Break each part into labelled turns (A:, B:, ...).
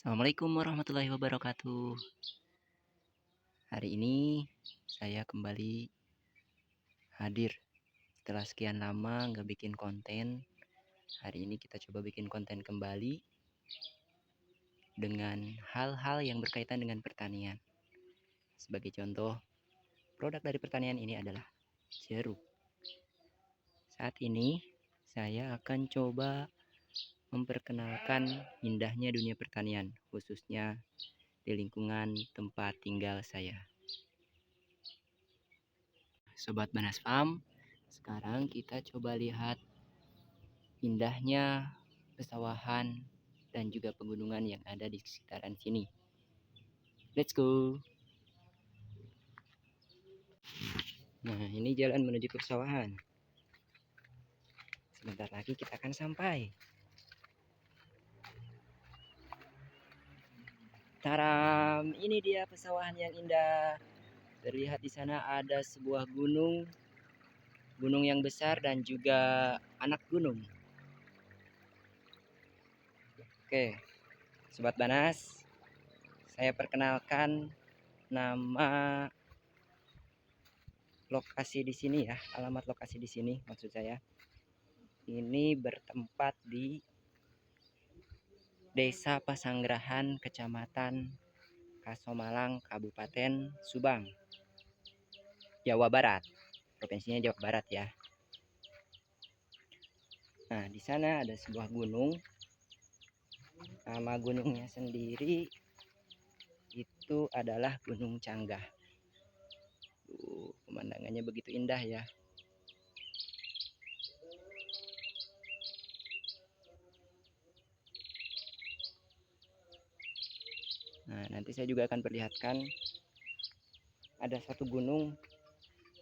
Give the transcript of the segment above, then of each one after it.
A: Assalamualaikum warahmatullahi wabarakatuh. Hari ini saya kembali hadir setelah sekian lama nggak bikin konten. Hari ini kita coba bikin konten kembali dengan hal-hal yang berkaitan dengan pertanian. Sebagai contoh, produk dari pertanian ini adalah jeruk. Saat ini saya akan coba memperkenalkan indahnya dunia pertanian, khususnya di lingkungan tempat tinggal saya. Sobat Banas Farm, sekarang kita coba lihat indahnya pesawahan dan juga pegunungan yang ada di sekitaran sini. Let's go. Nah, ini jalan menuju ke pesawahan. Sebentar lagi kita akan sampai. Taram, ini dia pesawahan yang indah. Terlihat di sana ada sebuah gunung, gunung yang besar dan juga anak gunung. Oke, Sobat Banas, saya perkenalkan nama lokasi di sini ya, alamat lokasi di sini maksud saya. Ini bertempat di Desa Pasanggerahan, Kecamatan Kasomalang, Kabupaten Subang, Jawa Barat. Provinsinya Jawa Barat ya. Nah, di sana ada sebuah gunung. Nama gunungnya sendiri itu adalah Gunung Canggah. Pemandangannya begitu indah ya. Nah, nanti saya juga akan perlihatkan ada satu gunung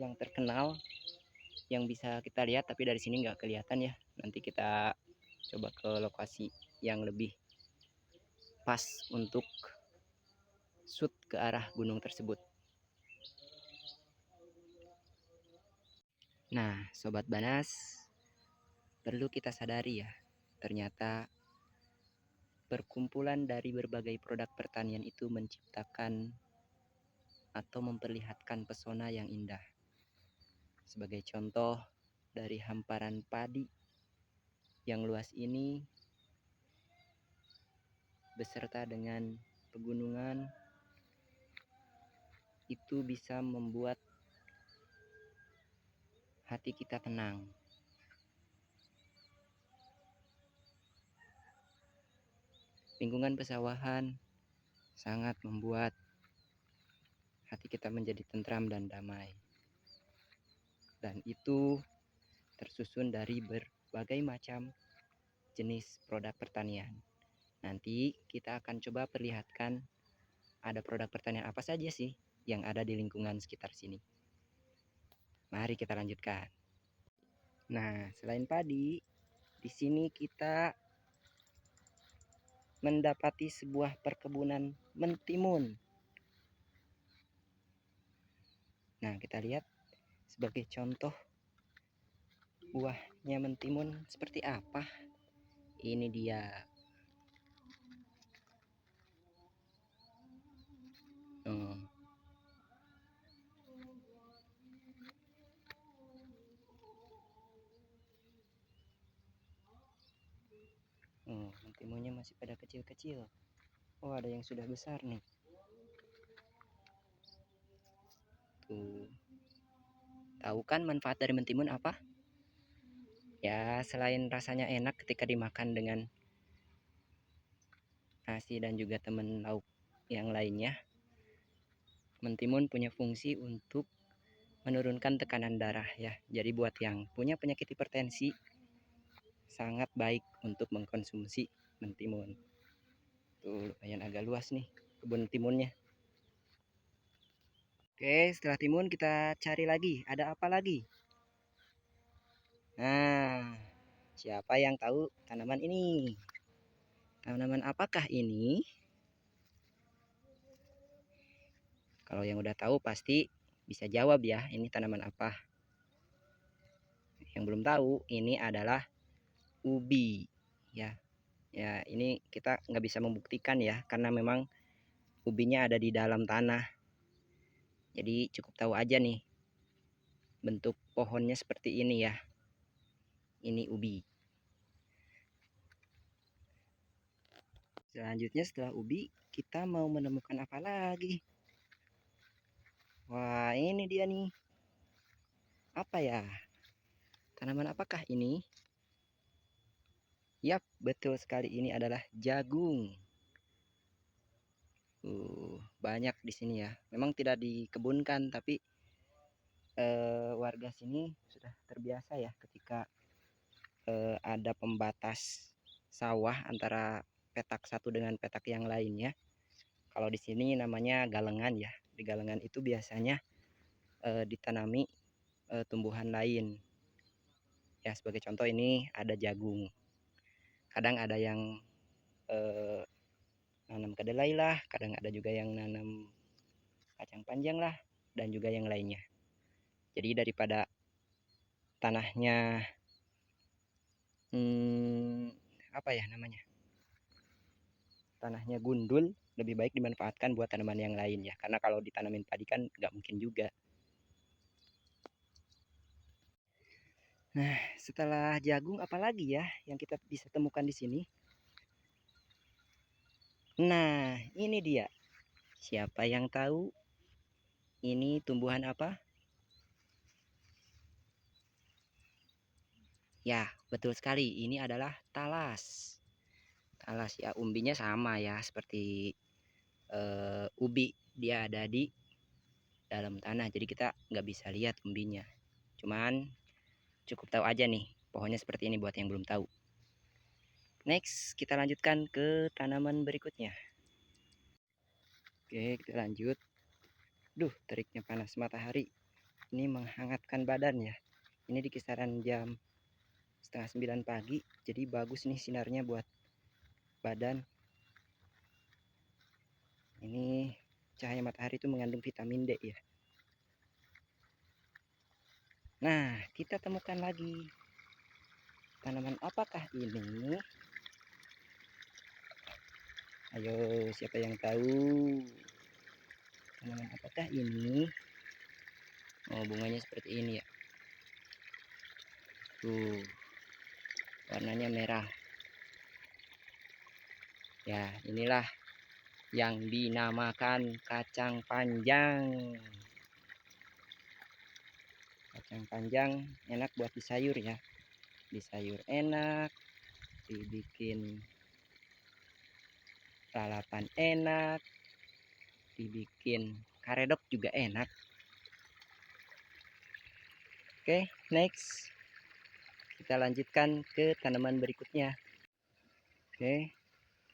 A: yang terkenal yang bisa kita lihat, tapi dari sini nggak kelihatan ya. Nanti kita coba ke lokasi yang lebih pas untuk shoot ke arah gunung tersebut. Nah, Sobat Banas, perlu kita sadari ya, ternyata perkumpulan dari berbagai produk pertanian itu menciptakan atau memperlihatkan pesona yang indah. Sebagai contoh, dari hamparan padi yang luas ini beserta dengan pegunungan itu bisa membuat hati kita tenang. Lingkungan pesawahan sangat membuat hati kita menjadi tentram dan damai. Dan itu tersusun dari berbagai macam jenis produk pertanian. Nanti kita akan coba perlihatkan ada produk pertanian apa saja sih yang ada di lingkungan sekitar sini. Mari kita lanjutkan. Nah, selain padi, di sini kita mendapati sebuah perkebunan mentimun. Nah, kita lihat sebagai contoh buahnya mentimun seperti apa. Ini dia. Mentimunnya masih pada kecil-kecil. Oh, ada yang sudah besar nih. Tuh. Tahu kan manfaat dari mentimun apa? Ya, selain rasanya enak ketika dimakan dengan nasi dan juga temen lauk yang lainnya, mentimun punya fungsi untuk menurunkan tekanan darah ya. Jadi buat yang punya penyakit hipertensi, sangat baik untuk mengkonsumsi mentimun. Tuh, lumayan agak luas nih kebun timunnya. Oke, setelah timun kita cari lagi. Ada apa lagi? Nah, siapa yang tahu tanaman ini? Tanaman apakah ini? Kalau yang udah tahu pasti bisa jawab ya, ini tanaman apa. Yang belum tahu, ini adalah ubi ya. Ya, ini kita nggak bisa membuktikan ya, karena memang ubinya ada di dalam tanah. Jadi cukup tahu aja nih, bentuk pohonnya seperti ini ya. Ini ubi. Selanjutnya setelah ubi, kita mau menemukan apa lagi? Wah, ini dia nih. Apa ya? Tanaman apakah ini? Yap, betul sekali, ini adalah jagung. Banyak di sini ya. Memang tidak dikebunkan, tapi warga sini sudah terbiasa ya ketika ada pembatas sawah antara petak satu dengan petak yang lainnya. Kalau di sini namanya galengan ya. Di galengan itu biasanya ditanami tumbuhan lain. Ya, sebagai contoh ini ada jagung. Kadang ada yang nanam kedelai lah, kadang ada juga yang nanam kacang panjang lah, dan juga yang lainnya. Jadi daripada tanahnya apa ya namanya, tanahnya gundul, lebih baik dimanfaatkan buat tanaman yang lain ya, karena kalau ditanamin padi kan nggak mungkin juga. Nah, setelah jagung apalagi ya yang kita bisa temukan di sini? Nah, ini dia. Siapa yang tahu ini tumbuhan apa? Ya, betul sekali. Ini adalah talas. Talas ya, umbinya sama ya seperti ubi. Dia ada di dalam tanah, jadi kita nggak bisa lihat umbinya. Cuman cukup tahu aja nih, pohonnya seperti ini buat yang belum tahu. Next, kita lanjutkan ke tanaman berikutnya. Oke, kita lanjut. Duh, teriknya panas matahari. Ini menghangatkan badan ya. Ini di kisaran jam setengah 9 pagi. Jadi bagus nih sinarnya buat badan. Ini cahaya matahari itu mengandung vitamin D ya. Nah, kita temukan lagi. Tanaman apakah ini? Ayo, siapa yang tahu? Tanaman apakah ini? Oh, bunganya seperti ini ya. Tuh, warnanya merah. Ya, inilah yang dinamakan kacang panjang. Kacang panjang enak buat di sayur ya. Di sayur enak, dibikin lalapan enak, dibikin karedok juga enak. Oke, next. Kita lanjutkan ke tanaman berikutnya. Oke,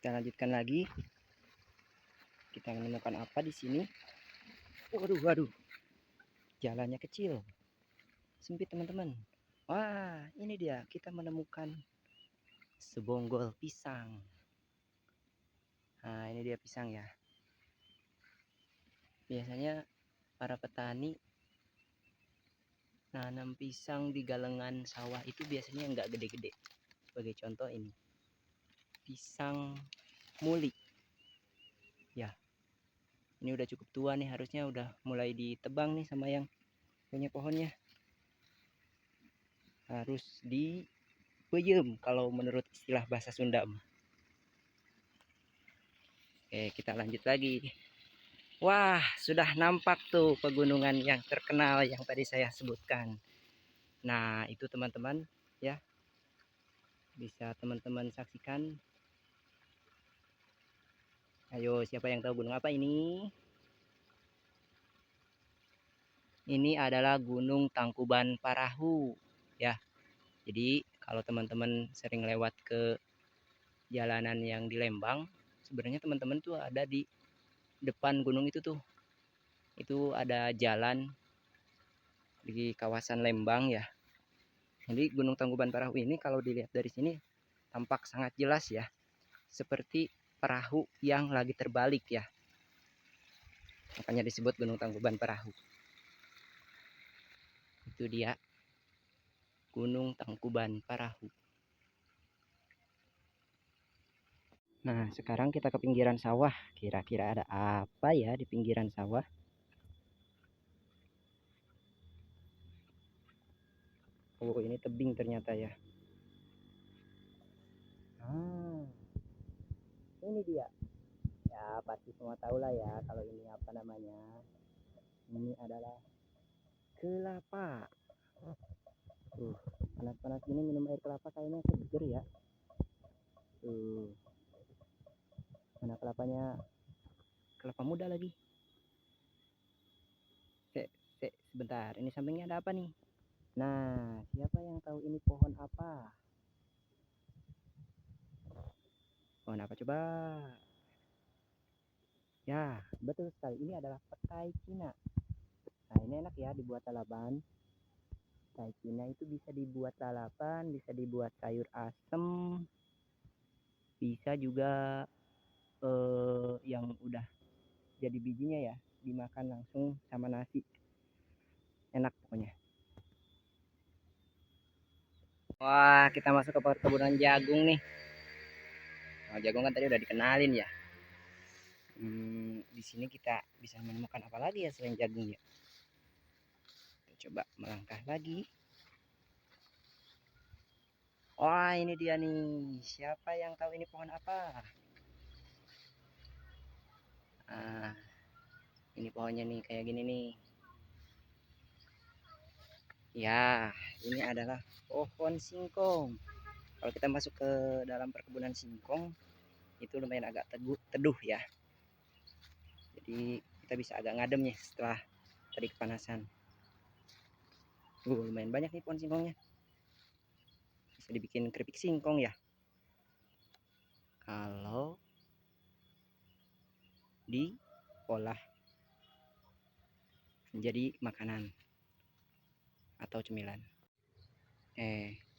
A: kita lanjutkan lagi. Kita menemukan apa di sini? Waduh, waduh. Jalannya kecil. Sempit, teman-teman. Wah, ini dia. Kita menemukan sebonggol pisang. Nah, ini dia pisang ya. Biasanya para petani nanam pisang di galengan sawah itu biasanya nggak gede-gede. Sebagai contoh ini, pisang muli. Ya, ini udah cukup tua nih, harusnya udah mulai ditebang nih sama yang punya pohonnya. Harus dipeyem kalau menurut istilah bahasa Sunda. Oke, kita lanjut lagi. Wah, sudah nampak tuh pegunungan yang terkenal yang tadi saya sebutkan. Nah, itu teman-teman ya. Bisa teman-teman saksikan. Ayo, siapa yang tahu gunung apa ini? Ini adalah Gunung Tangkuban Parahu ya. Jadi, kalau teman-teman sering lewat ke jalanan yang di Lembang, sebenarnya teman-teman tuh ada di depan gunung itu tuh. Itu ada jalan di kawasan Lembang ya. Jadi Gunung Tangkuban Parahu ini kalau dilihat dari sini tampak sangat jelas ya. Seperti perahu yang lagi terbalik ya. Makanya disebut Gunung Tangkuban Parahu. Itu dia Gunung Tangkuban Parahu. Nah, sekarang kita ke pinggiran sawah. Kira-kira ada apa ya di pinggiran sawah? Oh, ini tebing ternyata ya. Ah, ini dia. Ya, pasti semua tahu lah ya kalau ini apa namanya. Ini adalah kelapa. Panas-panas gini minum air kelapa kayaknya seger ya. Tuh, mana kelapanya? Kelapa muda lagi. Sebentar, ini sampingnya ada apa nih? Nah, siapa yang tahu ini pohon apa? Pohon apa coba? Ya, betul sekali. Ini adalah petai Cina. Nah, ini enak ya dibuat lalapan. Petai Cina itu bisa dibuat lalapan, bisa dibuat sayur asem, bisa juga yang udah jadi bijinya ya dimakan langsung sama nasi. Enak pokoknya. Wah, kita masuk ke perkebunan jagung nih. Nah, jagung kan tadi udah dikenalin ya. Di sini kita bisa menemukan apa lagi ya selain jagung ya? Kita coba melangkah lagi. Wah, ini dia nih. Siapa yang tahu ini pohon apa? Ah, ini pohonnya nih kayak gini nih. Ya, ini adalah pohon singkong. Kalau kita masuk ke dalam perkebunan singkong, itu lumayan agak teduh ya. Jadi kita bisa agak ngadem nih setelah tadi kepanasan. Lumayan banyak nih pohon singkongnya. Bisa dibikin keripik singkong ya. Kalau diolah menjadi makanan atau cemilan.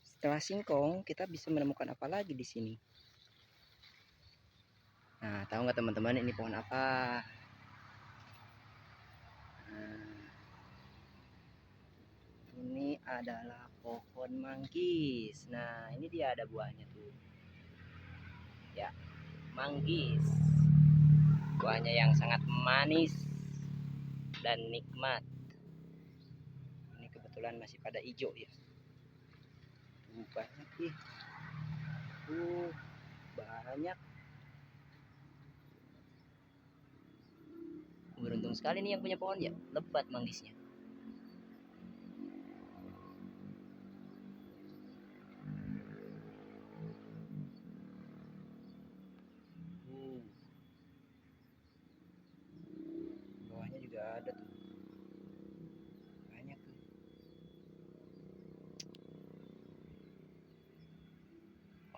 A: Setelah singkong kita bisa menemukan apa lagi di sini? Nah, tahu nggak teman-teman ini pohon apa? Nah, ini adalah pohon manggis. Nah, ini dia ada buahnya tuh. Ya, manggis. Buahnya yang sangat manis dan nikmat. Ini kebetulan masih pada hijau ya. Banyak sih. Banyak. Beruntung sekali nih yang punya pohon ya. Lebat manggisnya. Bawahnya juga ada tuh. Banyak tuh.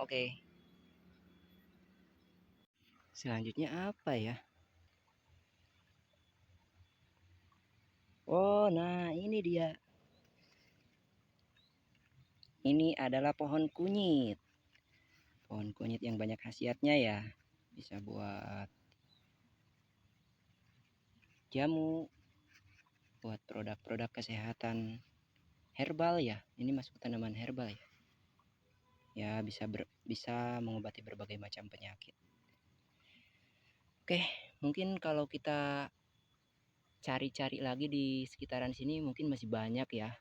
A: Oke. Selanjutnya apa ya? Oh, nah ini dia. Ini adalah pohon kunyit. Pohon kunyit yang banyak khasiatnya ya. Bisa buat jamu, buat produk-produk kesehatan herbal ya. Ini masuk tanaman herbal ya. Ya, bisa mengobati berbagai macam penyakit. Oke, mungkin kalau kita cari-cari lagi di sekitaran sini mungkin masih banyak ya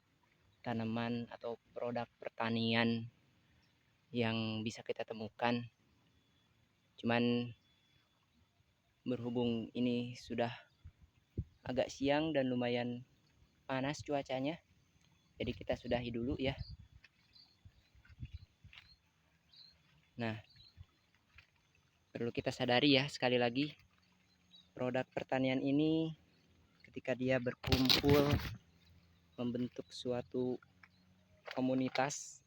A: tanaman atau produk pertanian yang bisa kita temukan. Cuman berhubung ini sudah agak siang dan lumayan panas cuacanya, jadi kita sudahi dulu ya. Nah, perlu kita sadari ya sekali lagi, produk pertanian ini ketika dia berkumpul membentuk suatu komunitas,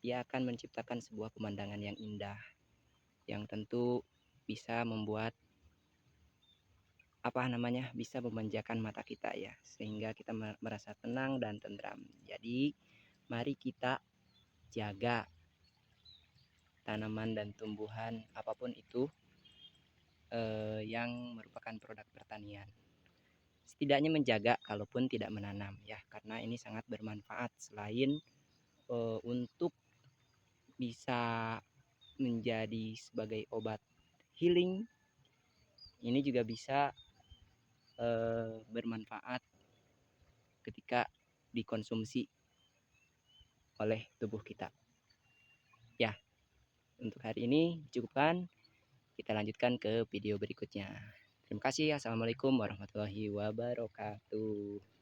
A: dia akan menciptakan sebuah pemandangan yang indah, yang tentu bisa membuat bisa memanjakan mata kita ya, sehingga kita merasa tenang dan tentram. Jadi mari kita jaga tanaman dan tumbuhan apapun itu yang merupakan produk pertanian. Setidaknya menjaga kalaupun tidak menanam ya, karena ini sangat bermanfaat selain untuk bisa menjadi sebagai obat healing. Ini juga bisa bermanfaat ketika dikonsumsi oleh tubuh kita. Ya, untuk hari ini cukupkan. Kita lanjutkan ke video berikutnya. Terima kasih. Assalamualaikum warahmatullahi wabarakatuh.